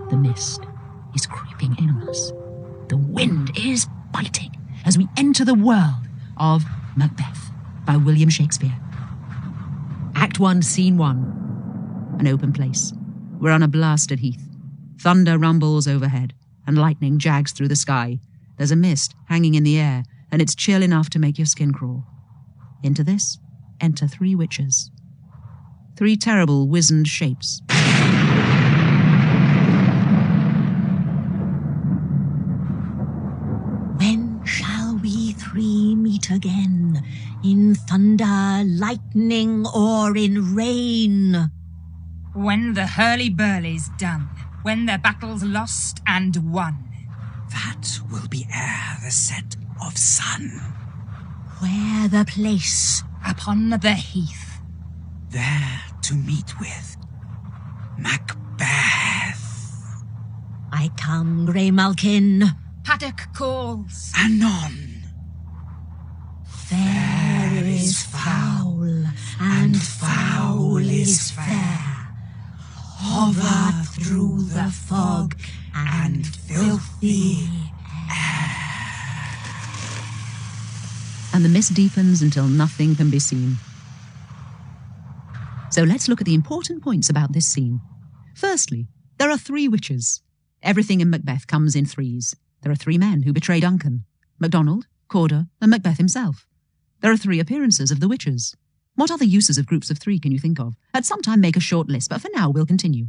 The mist is creeping in on us. The wind is biting as we enter the world of Macbeth by William Shakespeare. Act 1, Scene 1. An open place. We're on a blasted heath. Thunder rumbles overhead, and lightning jags through the sky. There's a mist hanging in the air, and it's chill enough to make your skin crawl. Into this, enter 3 witches. 3 terrible, wizened shapes. When shall we 3 meet again? In thunder, lightning, or in rain? When the hurly-burly's done, when their battle's lost and won. That will be ere the set of sun. Where the place? Upon the heath. There to meet with Macbeth. I come, Grey Malkin. Paddock calls. Anon. Fair is foul, and foul is fair. Hover through the fog and filthy air. And the mist deepens until nothing can be seen. So let's look at the important points about this scene. Firstly, there are 3 witches. Everything in Macbeth comes in 3s. There are 3 men who betray Duncan: MacDonald, Corder, and Macbeth himself. There are 3 appearances of the witches. What other uses of groups of 3 can you think of? At some time make a short list, but for now we'll continue.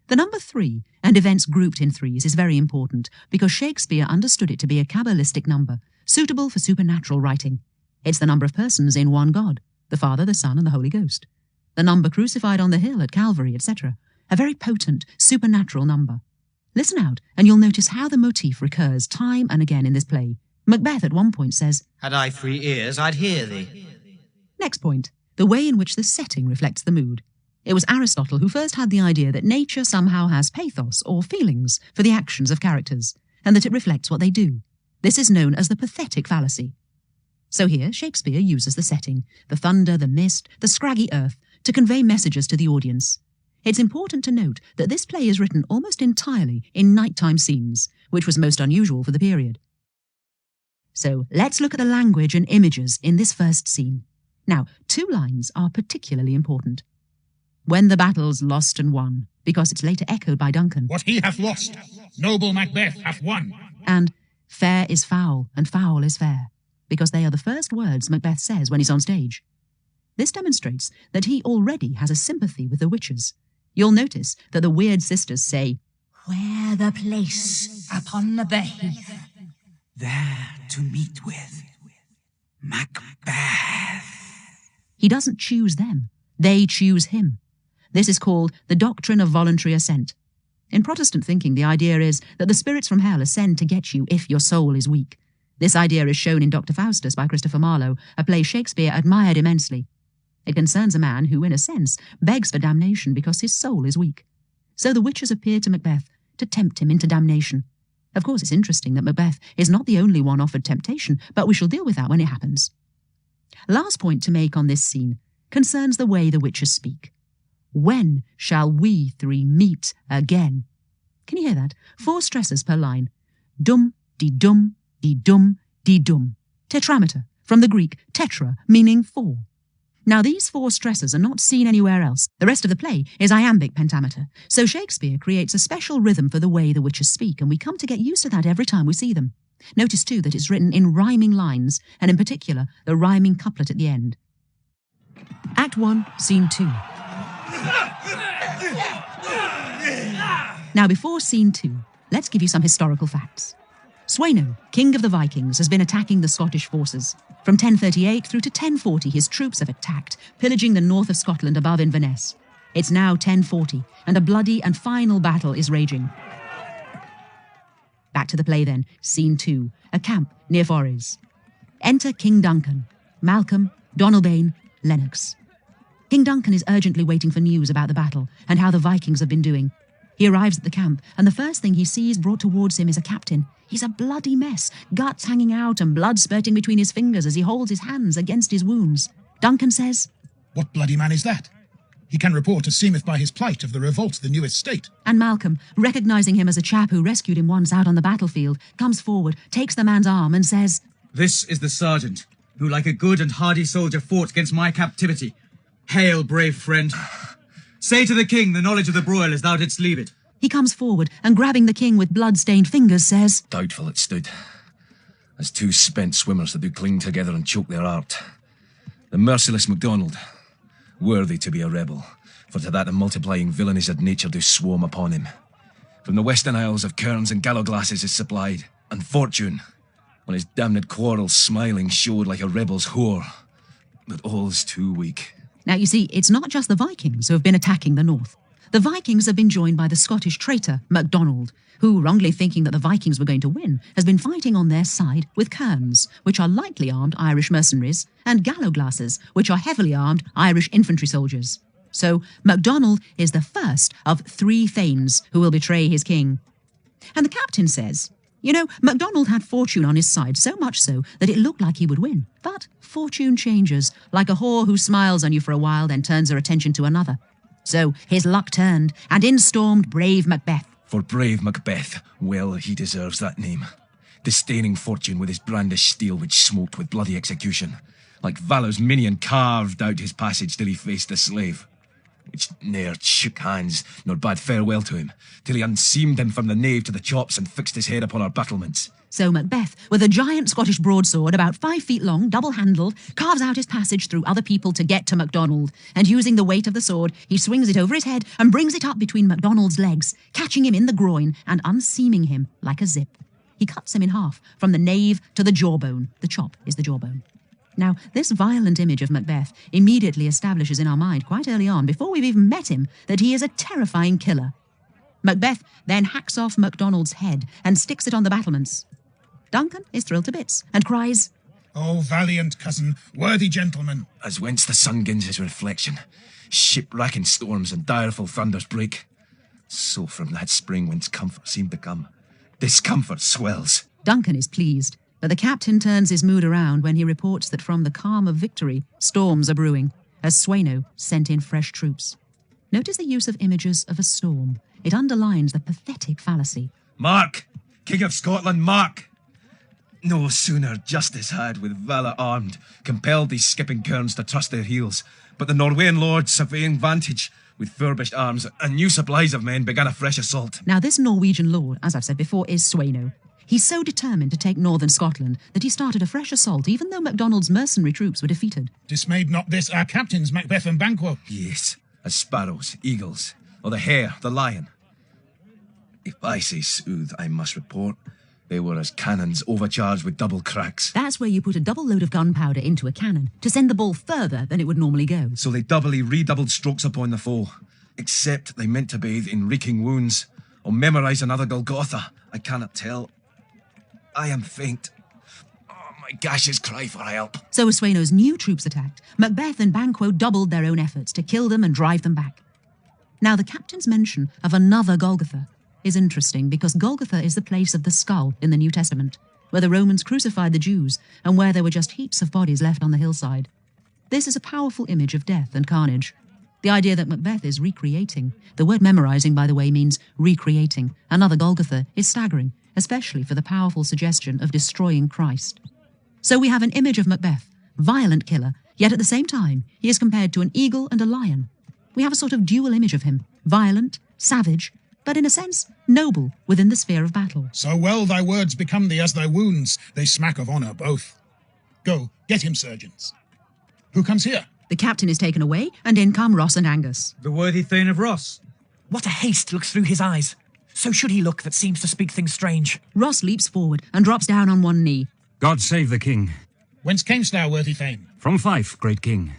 The number 3, and events grouped in 3s, is very important because Shakespeare understood it to be a Kabbalistic number, suitable for supernatural writing. It's the number of persons in one God, the Father, the Son, and the Holy Ghost. The number crucified on the hill at Calvary, etc. A very potent, supernatural number. Listen out, and you'll notice how the motif recurs time and again in this play. Macbeth at one point says, "Had I 3 ears, I'd hear thee." Next point, the way in which the setting reflects the mood. It was Aristotle who first had the idea that nature somehow has pathos, or feelings, for the actions of characters, and that it reflects what they do. This is known as the Pathetic Fallacy. So here, Shakespeare uses the setting, the thunder, the mist, the scraggy earth, to convey messages to the audience. It's important to note that this play is written almost entirely in nighttime scenes, which was most unusual for the period. So let's look at the language and images in this first scene. Now, 2 lines are particularly important. When the battle's lost and won, because it's later echoed by Duncan. What he hath lost, noble Macbeth hath won. And fair is foul, and foul is fair, because they are the first words Macbeth says when he's on stage. This demonstrates that he already has a sympathy with the witches. You'll notice that the weird sisters say, Where the place? Upon the heath. There to meet with Macbeth. He doesn't choose them. They choose him. This is called the Doctrine of Voluntary Ascent. In Protestant thinking, the idea is that the spirits from hell ascend to get you if your soul is weak. This idea is shown in Dr. Faustus by Christopher Marlowe, a play Shakespeare admired immensely. It concerns a man who, in a sense, begs for damnation because his soul is weak. So the witches appear to Macbeth to tempt him into damnation. Of course, it's interesting that Macbeth is not the only one offered temptation, but we shall deal with that when it happens. Last point to make on this scene concerns the way the witches speak. When shall we 3 meet again? Can you hear that? 4 stresses per line. Dum, de-dum, de-dum, de-dum. Tetrameter, from the Greek tetra, meaning 4. Now, these 4 stresses are not seen anywhere else. The rest of the play is iambic pentameter. So Shakespeare creates a special rhythm for the way the witches speak, and we come to get used to that every time we see them. Notice, too, that it's written in rhyming lines, and in particular, the rhyming couplet at the end. Act 1, Scene 2. Now, before Scene 2, let's give you some historical facts. Sweno, king of the Vikings, has been attacking the Scottish forces. From 1038 through to 1040, his troops have attacked, pillaging the north of Scotland above Inverness. It's now 1040, and a bloody and final battle is raging. Back to the play then, Scene 2, a camp near Forres. Enter King Duncan, Malcolm, Donalbain, Lennox. King Duncan is urgently waiting for news about the battle and how the Vikings have been doing. He arrives at the camp, and the first thing he sees brought towards him is a captain. He's a bloody mess, guts hanging out and blood spurting between his fingers as he holds his hands against his wounds. Duncan says, What bloody man is that? He can report as seemeth by his plight of the revolt the newest state. And Malcolm, recognising him as a chap who rescued him once out on the battlefield, comes forward, takes the man's arm and says, "This is the sergeant, who like a good and hardy soldier fought against my captivity. Hail, brave friend. Say to the king the knowledge of the broil as thou didst leave it." He comes forward and, grabbing the king with blood-stained fingers, says, Doubtful it stood, as two spent swimmers that do cling together and choke their art. The merciless MacDonald, worthy to be a rebel, for to that the multiplying villainies of nature do swarm upon him. From the western isles of kerns and gallowglasses is supplied, and fortune, on his damned quarrels smiling, showed like a rebel's whore. But all's too weak. Now, you see, it's not just the Vikings who have been attacking the north. The Vikings have been joined by the Scottish traitor, MacDonald, who, wrongly thinking that the Vikings were going to win, has been fighting on their side with kerns, which are lightly armed Irish mercenaries, and gallowglasses, which are heavily armed Irish infantry soldiers. So MacDonald is the first of 3 thanes who will betray his king. And the captain says, you know, MacDonald had fortune on his side, so much so that it looked like he would win. But fortune changes, like a whore who smiles on you for a while, then turns her attention to another. So his luck turned, and in stormed brave Macbeth. For brave Macbeth, well he deserves that name. Disdaining fortune with his brandished steel which smoked with bloody execution, like Valor's minion carved out his passage till he faced the slave, which ne'er shook hands nor bade farewell to him, till he unseamed him from the nave to the chops and fixed his head upon our battlements. So Macbeth, with a giant Scottish broadsword about 5 feet long, double-handled, carves out his passage through other people to get to MacDonald, and using the weight of the sword, he swings it over his head and brings it up between MacDonald's legs, catching him in the groin and unseaming him like a zip. He cuts him in half, from the nave to the jawbone. The chop is the jawbone. Now, this violent image of Macbeth immediately establishes in our mind, quite early on, before we've even met him, that he is a terrifying killer. Macbeth then hacks off MacDonald's head and sticks it on the battlements. Duncan is thrilled to bits and cries, "O valiant cousin, worthy gentleman!" As whence the sun gins his reflection, shipwracking storms and direful thunders break, so from that spring whence comfort seemed to come, discomfort swells. Duncan is pleased, but the captain turns his mood around when he reports that from the calm of victory, storms are brewing, as Swano sent in fresh troops. Notice the use of images of a storm. It underlines the pathetic fallacy. Mark, King of Scotland, mark! No sooner justice had, with valour armed, compelled these skipping kerns to trust their heels, but the Norwegian lords, surveying vantage, with furbished arms and new supplies of men, began a fresh assault. Now this Norwegian lord, as I've said before, is Swano. He's so determined to take northern Scotland that he started a fresh assault even though MacDonald's mercenary troops were defeated. Dismayed not this our captains, Macbeth and Banquo? Yes, as sparrows, eagles, or the hare, the lion. If I say sooth, I must report they were as cannons overcharged with double cracks. That's where you put a double load of gunpowder into a cannon to send the ball further than it would normally go. So they doubly redoubled strokes upon the foe, except they meant to bathe in reeking wounds, or memorise another Golgotha. I cannot tell. I am faint. Oh, my gashes cry for help. So as Swano's new troops attacked, Macbeth and Banquo doubled their own efforts to kill them and drive them back. Now the captain's mention of another Golgotha is interesting because Golgotha is the place of the skull in the New Testament, where the Romans crucified the Jews and where there were just heaps of bodies left on the hillside. This is a powerful image of death and carnage. The idea that Macbeth is recreating, the word memorising, by the way, means recreating, another Golgotha, is staggering, especially for the powerful suggestion of destroying Christ. So we have an image of Macbeth, violent killer, yet at the same time he is compared to an eagle and a lion. We have a sort of dual image of him, violent, savage, but in a sense, noble within the sphere of battle. So well thy words become thee as thy wounds, they smack of honour both. Go, get him, surgeons. Who comes here? The captain is taken away, and in come Ross and Angus. The worthy Thane of Ross. What a haste looks through his eyes. So should he look that seems to speak things strange. Ross leaps forward and drops down on one knee. God save the king. Whence camest thou, worthy Thane? From Fife, great king,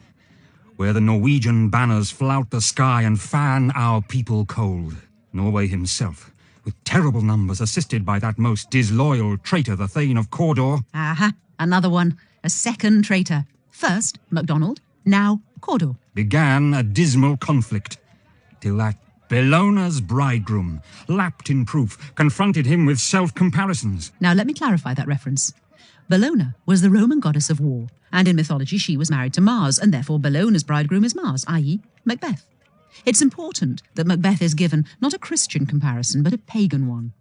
where the Norwegian banners flout the sky and fan our people cold. Norway himself, with terrible numbers, assisted by that most disloyal traitor, the Thane of Cawdor. Aha, another one, a second traitor. First, MacDonald, now Cawdor. Began a dismal conflict, till that Bellona's bridegroom, lapped in proof, confronted him with self-comparisons. Now let me clarify that reference. Bellona was the Roman goddess of war, and in mythology she was married to Mars, and therefore Bellona's bridegroom is Mars, i.e. Macbeth. It's important that Macbeth is given not a Christian comparison, but a pagan one.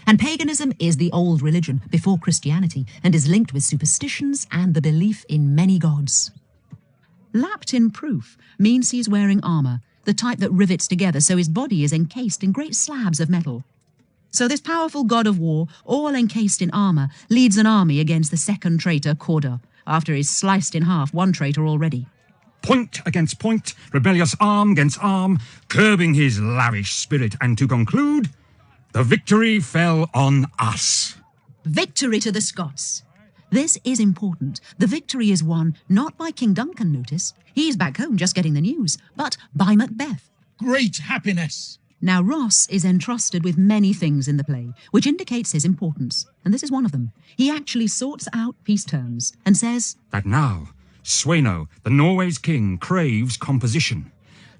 And paganism is the old religion before Christianity and is linked with superstitions and the belief in many gods. Lapped in proof means he's wearing armour, the type that rivets together so his body is encased in great slabs of metal. So this powerful god of war, all encased in armour, leads an army against the second traitor, Cawdor, after he's sliced in half one traitor already. Point against point, rebellious arm against arm, curbing his lavish spirit, and to conclude, the victory fell on us. Victory to the Scots. This is important. The victory is won not by King Duncan, notice. He's back home just getting the news, but by Macbeth. Great happiness! Now Ross is entrusted with many things in the play, which indicates his importance, and this is one of them. He actually sorts out peace terms and says that now Sweno, the Norway's king, craves composition.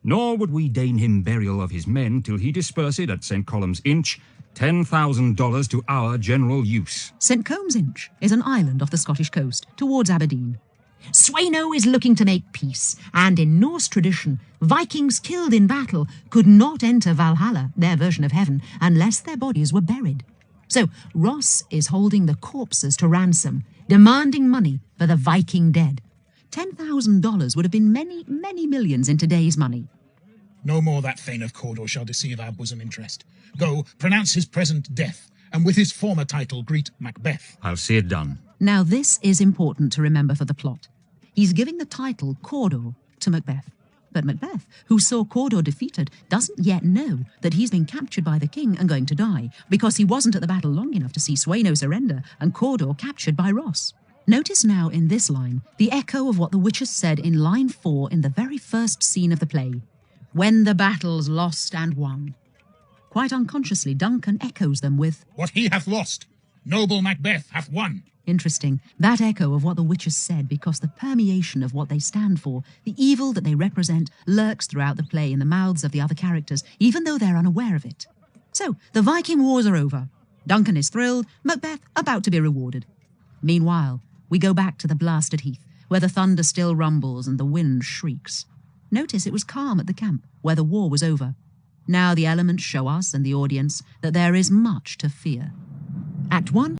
Nor would we deign him burial of his men till he dispersed at St. Colum's Inch $10,000 to our general use. St. Colum's Inch is an island off the Scottish coast, towards Aberdeen. Sweno is looking to make peace, and in Norse tradition, Vikings killed in battle could not enter Valhalla, their version of heaven, unless their bodies were buried. So Ross is holding the corpses to ransom, demanding money for the Viking dead. $10,000 would have been many, many millions in today's money. No more that Thane of Cawdor shall deceive our bosom interest. Go, pronounce his present death, and with his former title greet Macbeth. I'll see it done. Now this is important to remember for the plot. He's giving the title Cawdor to Macbeth. But Macbeth, who saw Cawdor defeated, doesn't yet know that he's been captured by the king and going to die, because he wasn't at the battle long enough to see Sweno surrender and Cawdor captured by Ross. Notice now in this line the echo of what the witches said in line 4 in the very first scene of the play. When the battle's lost and won. Quite unconsciously, Duncan echoes them with, What he hath lost, noble Macbeth hath won. Interesting, that echo of what the witches said, because the permeation of what they stand for, the evil that they represent, lurks throughout the play in the mouths of the other characters, even though they're unaware of it. So, the Viking wars are over. Duncan is thrilled, Macbeth about to be rewarded. Meanwhile, we go back to the blasted heath, where the thunder still rumbles and the wind shrieks. Notice it was calm at the camp, where the war was over. Now the elements show us and the audience that there is much to fear. Act 1.